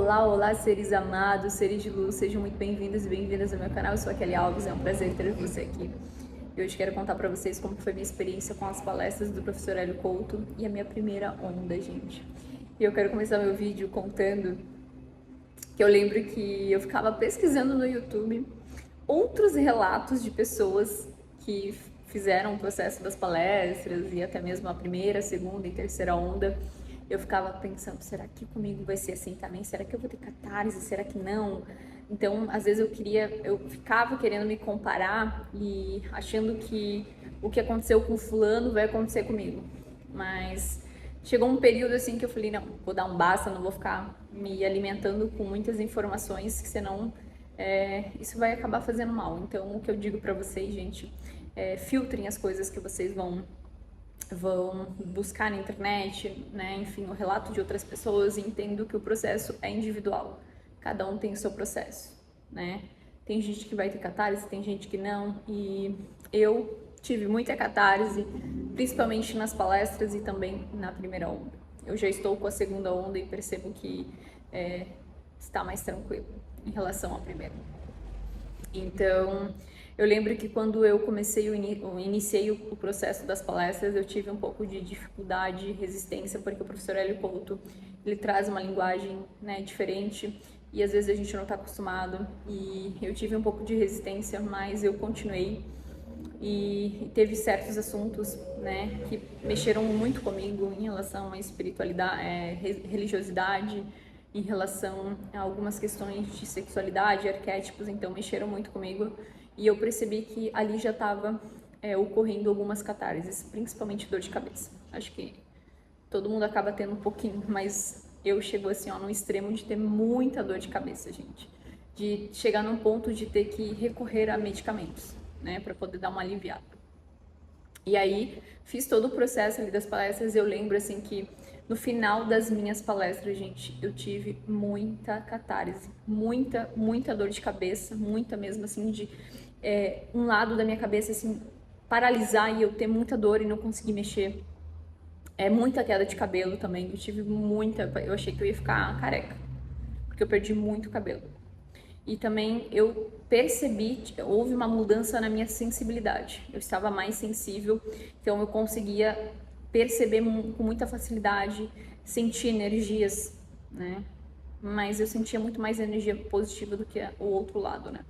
Olá, olá, seres amados, seres de luz, sejam muito bem-vindos e bem-vindas ao meu canal. Eu sou a Kelly Alves, é um prazer ter você aqui. E hoje quero contar pra vocês como foi minha experiência com as palestras do professor Hélio Couto e a minha primeira onda, gente. E eu quero começar meu vídeo contando que eu lembro que eu ficava pesquisando no YouTube outros relatos de pessoas que fizeram o processo das palestras e até mesmo a primeira, segunda e terceira onda. Eu ficava pensando, será que comigo vai ser assim também? Será que eu vou ter catarse? Será que não? Então, às vezes eu ficava querendo me comparar e achando que o que aconteceu com fulano vai acontecer comigo. Mas chegou um período assim que eu falei, não, vou dar um basta, não vou ficar me alimentando com muitas informações, que senão isso vai acabar fazendo mal. Então, o que eu digo pra vocês, gente, filtrem as coisas que vocês vão buscar na internet, né? Enfim, o relato de outras pessoas, e entendo que o processo é individual. Cada um tem o seu processo, né? Tem gente que vai ter catarse, tem gente que não, e eu tive muita catarse, principalmente nas palestras e também na primeira onda. Eu já estou com a segunda onda e percebo que está mais tranquilo em relação à primeira. Então, eu lembro que quando eu iniciei o processo das palestras, eu tive um pouco de dificuldade e resistência, porque o professor Hélio Couto, ele traz uma linguagem, né, diferente, e às vezes a gente não está acostumado, e eu tive um pouco de resistência, mas eu continuei, e teve certos assuntos, né, que mexeram muito comigo em relação à espiritualidade, religiosidade, em relação a algumas questões de sexualidade, arquétipos, então mexeram muito comigo, e eu percebi que ali já estava ocorrendo algumas catarses, principalmente dor de cabeça. Acho que todo mundo acaba tendo um pouquinho, mas eu chego assim, ó, no extremo de ter muita dor de cabeça, gente. De chegar num ponto de ter que recorrer a medicamentos, né, para poder dar uma aliviada. E aí, fiz todo o processo ali das palestras, eu lembro assim que no final das minhas palestras, gente, eu tive muita catarse, muita dor de cabeça, muita mesmo assim, de um lado da minha cabeça assim, paralisar e eu ter muita dor e não conseguir mexer. Muita queda de cabelo também, eu tive eu achei que eu ia ficar careca, porque eu perdi muito cabelo. E também eu percebi que houve uma mudança na minha sensibilidade. Eu estava mais sensível, então eu conseguia perceber com muita facilidade, sentir energias, né? Mas eu sentia muito mais energia positiva do que o outro lado, né?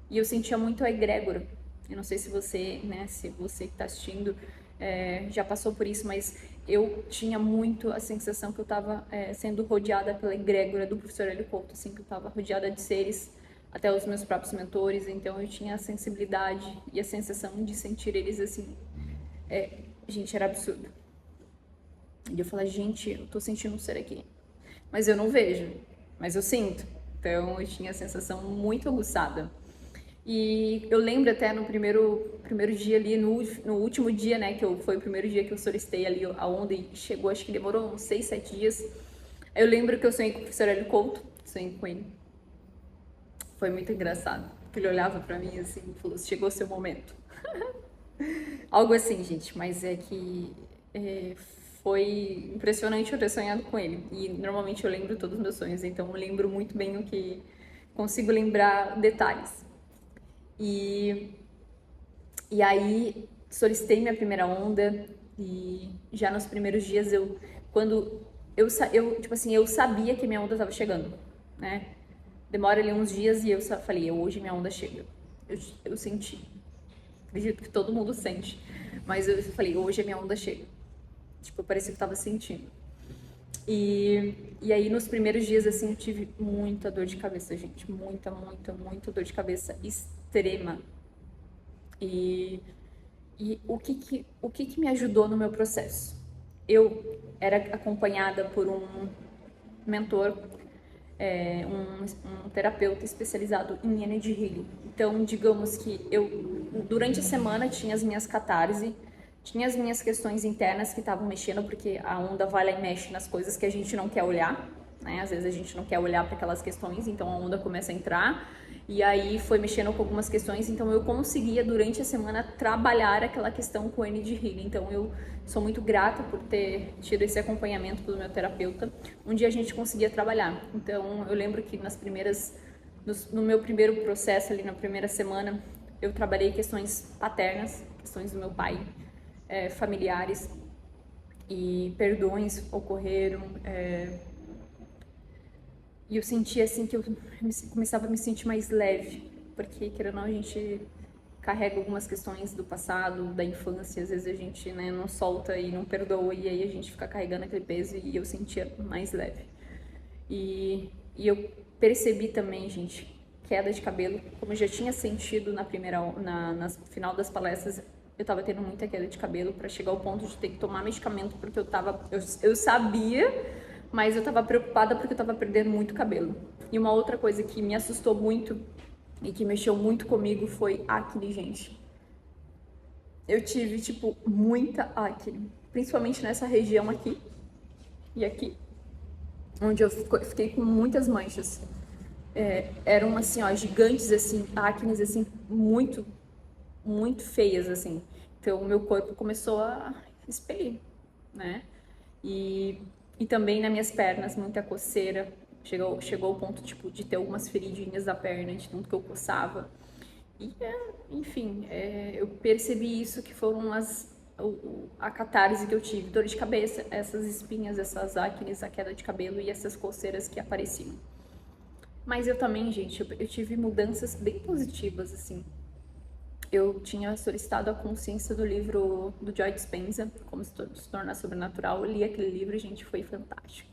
E eu sentia muito a egrégora. Eu não sei se você, né, se você que está assistindo já passou por isso, mas eu tinha muito a sensação que eu estava sendo rodeada pela egrégora do professor Hélio Couto, assim, que eu estava rodeada de seres, até os meus próprios mentores, então eu tinha a sensibilidade e a sensação de sentir eles assim, gente, era absurdo. E eu falei, gente, eu tô sentindo um ser aqui, mas eu não vejo, mas eu sinto. Então eu tinha a sensação muito aguçada. E eu lembro até no primeiro dia ali, no último dia, né, foi o primeiro dia que eu solicitei ali a onda e chegou, acho que demorou uns 6, 7 dias. Eu lembro que eu sonhei com o professor Hélio Couto, sonhei com ele. Foi muito engraçado, porque ele olhava pra mim assim e falou, chegou o seu momento. Algo assim, gente, mas é que foi impressionante eu ter sonhado com ele. E normalmente eu lembro todos os meus sonhos, então eu lembro muito bem o que consigo lembrar detalhes. E aí solicitei minha primeira onda e já nos primeiros dias tipo assim, eu sabia que minha onda estava chegando, né? Demora ali uns dias e eu só falei, hoje minha onda chega. Eu senti. Acredito que todo mundo sente, mas eu falei, hoje a minha onda chega. Tipo, parecia que eu tava sentindo. E aí nos primeiros dias assim eu tive muita dor de cabeça, gente, muita dor de cabeça extrema. E o que me ajudou no meu processo? Eu era acompanhada por um mentor, um terapeuta especializado em Energy Healing. Então, digamos que eu, durante a semana, tinha as minhas catarse, tinha as minhas questões internas que estavam mexendo, porque a onda vai lá e mexe nas coisas que a gente não quer olhar, né? Às vezes a gente não quer olhar para aquelas questões, então a onda começa a entrar. E aí foi mexendo com algumas questões, então eu conseguia durante a semana trabalhar aquela questão com o Energy Healing. Então eu sou muito grata por ter tido esse acompanhamento pelo meu terapeuta, onde a gente conseguia trabalhar. Então eu lembro que no meu primeiro processo ali, na primeira semana, eu trabalhei questões paternas, questões do meu pai, familiares, e perdões ocorreram, e eu sentia assim que eu começava a me sentir mais leve, porque querendo ou não a gente carrega algumas questões do passado, da infância, às vezes a gente, né, não solta e não perdoa, e aí a gente fica carregando aquele peso, e eu sentia mais leve. E eu percebi também, gente, queda de cabelo, como eu já tinha sentido na final das palestras, eu tava tendo muita queda de cabelo para chegar ao ponto de ter que tomar medicamento, porque eu sabia, mas eu tava preocupada porque eu tava perdendo muito cabelo. E uma outra coisa que me assustou muito e que mexeu muito comigo foi acne, gente. Eu tive, tipo, muita acne, principalmente nessa região aqui e aqui, onde eu fiquei com muitas manchas. Eram assim, ó, gigantes, assim, acnes, assim, muito, muito feias, assim. Então, o meu corpo começou a expelir, né? E, e também nas minhas pernas, muita coceira. Chegou ao ponto, tipo, de ter algumas feridinhas da perna, de tanto que eu coçava. E, enfim, eu percebi isso, que foram a catarse que eu tive. Dor de cabeça, essas espinhas, essas acnes, a queda de cabelo e essas coceiras que apareciam. Mas eu também, gente, eu tive mudanças bem positivas, assim. Eu tinha solicitado a consciência do livro do Joe Dispenza, Como se tornar sobrenatural. Eu li aquele livro, gente, foi fantástico.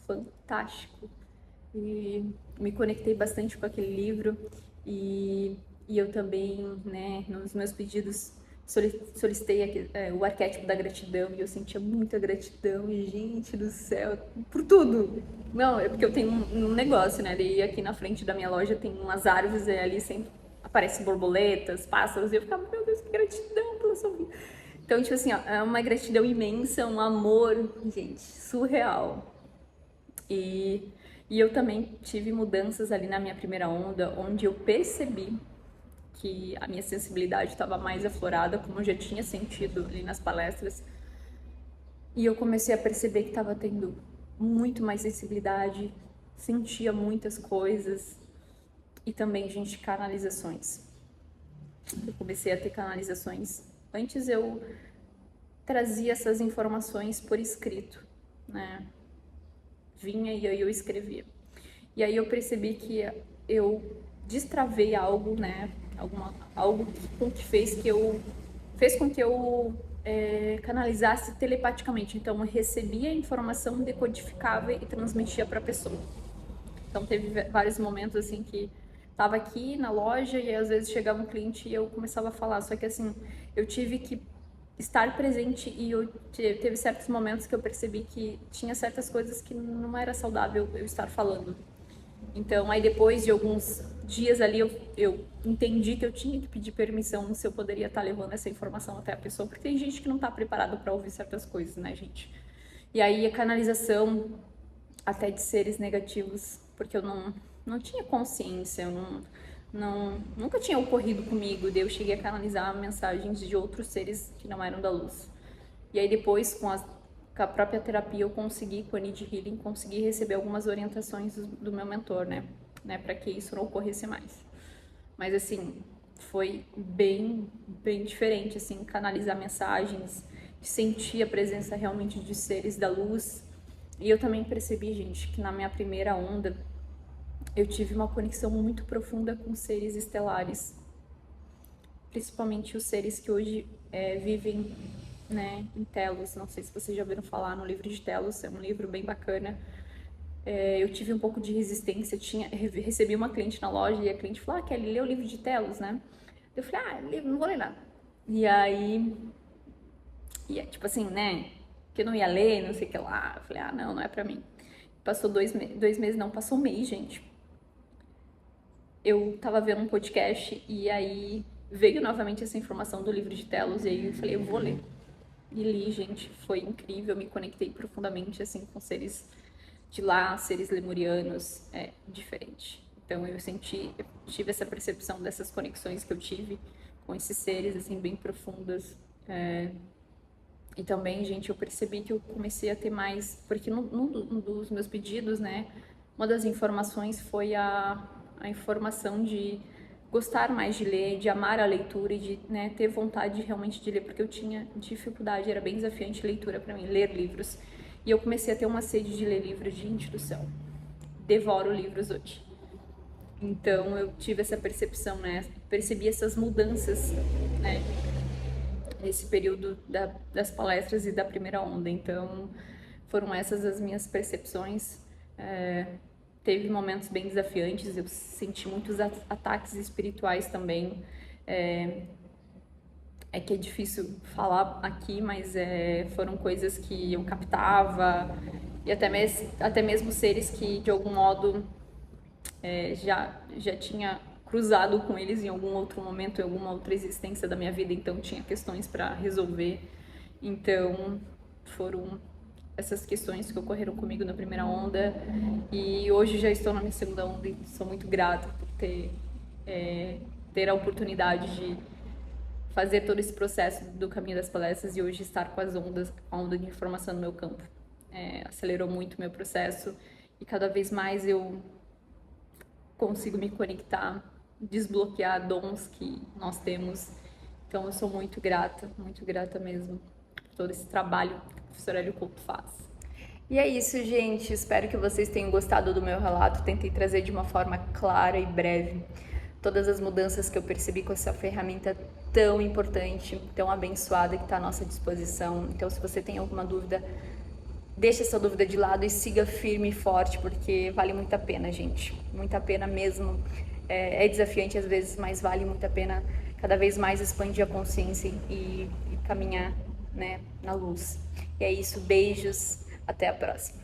Fantástico. E me conectei bastante com aquele livro e eu também, né, nos meus pedidos solicitei o arquétipo da gratidão e eu sentia muita gratidão e, gente do céu, por tudo. Não, é porque eu tenho um negócio, né, daí aqui na frente da minha loja tem umas árvores e ali sempre aparecem borboletas, pássaros, e eu ficava, meu Deus, que gratidão pela sua vida. Então, tipo assim, ó, é uma gratidão imensa, um amor, gente, surreal. E, e eu também tive mudanças ali na minha primeira onda, onde eu percebi que a minha sensibilidade estava mais aflorada, como eu já tinha sentido ali nas palestras. E eu comecei a perceber que estava tendo muito mais sensibilidade, sentia muitas coisas e também, gente, canalizações. Eu comecei a ter canalizações. Antes eu trazia essas informações por escrito, né? Vinha e aí eu escrevia. E aí eu percebi que eu destravei algo, né? Algo que fez com que eu canalizasse telepaticamente. Então eu recebia a informação, decodificava e transmitia para a pessoa. Então teve vários momentos assim que tava aqui na loja e às vezes chegava um cliente e eu começava a falar, só que assim, eu tive que estar presente e teve certos momentos que eu percebi que tinha certas coisas que não era saudável eu estar falando. Então, aí depois de alguns dias ali, eu entendi que eu tinha que pedir permissão se eu poderia estar levando essa informação até a pessoa, porque tem gente que não está preparada para ouvir certas coisas, né, gente? E aí a canalização até de seres negativos, porque eu não tinha consciência, eu nunca tinha ocorrido comigo, daí eu cheguei a canalizar mensagens de outros seres que não eram da luz. E aí depois, com a própria terapia, eu consegui, com a Need Healing, consegui receber algumas orientações do meu mentor, né, para que isso não ocorresse mais. Mas assim, foi bem, bem diferente, assim, canalizar mensagens, sentir a presença realmente de seres da luz. E eu também percebi, gente, que na minha primeira onda, eu tive uma conexão muito profunda com seres estelares, principalmente os seres que hoje vivem, né, em Telos. Não sei se vocês já ouviram falar no livro de Telos, é um livro bem bacana. Eu tive um pouco de resistência, recebi uma cliente na loja e a cliente falou, Kelly, lê o livro de Telos, né? Eu falei, não vou ler nada. E aí, tipo assim, né, que eu não ia ler, não sei o que lá. Eu falei, não é pra mim. Passou 2 meses, não, passou um mês, gente. Eu tava vendo um podcast e aí veio novamente essa informação do livro de Telos e aí eu falei, eu vou ler. E li, gente, foi incrível, me conectei profundamente, assim, com seres de lá, seres lemurianos, diferente. Então eu tive essa percepção dessas conexões que eu tive com esses seres, assim, bem profundas. E também, gente, eu percebi que eu comecei a ter mais... Porque num dos meus pedidos, né, uma das informações foi a informação de gostar mais de ler, de amar a leitura e de, né, ter vontade realmente de ler, porque eu tinha dificuldade, era bem desafiante leitura para mim, ler livros. E eu comecei a ter uma sede de ler livros de instrução. Devoro livros hoje. Então eu tive essa percepção, né? Percebi essas mudanças, né? Nesse período das palestras e da primeira onda. Então foram essas as minhas percepções. Teve momentos bem desafiantes, eu senti muitos ataques espirituais também. É que é difícil falar aqui, mas foram coisas que eu captava, e até mesmo seres que de algum modo já tinha cruzado com eles em algum outro momento, em alguma outra existência da minha vida, então tinha questões para resolver. Então foram essas questões que ocorreram comigo na primeira onda, e hoje já estou na minha segunda onda e sou muito grata por ter a oportunidade de fazer todo esse processo do caminho das palestras e hoje estar com a onda de informação no meu campo. Acelerou muito o meu processo e cada vez mais eu consigo me conectar, desbloquear dons que nós temos. Então eu sou muito grata mesmo por todo esse trabalho que o professor Hélio Couto faz. E é isso, gente. Espero que vocês tenham gostado do meu relato. Tentei trazer de uma forma clara e breve todas as mudanças que eu percebi com essa ferramenta tão importante, tão abençoada que está à nossa disposição. Então, se você tem alguma dúvida, deixa essa dúvida de lado e siga firme e forte, porque vale muito a pena, gente. Muito a pena mesmo. É desafiante às vezes, mas vale muito a pena cada vez mais expandir a consciência e caminhar, né, na luz. E é isso, beijos, até a próxima.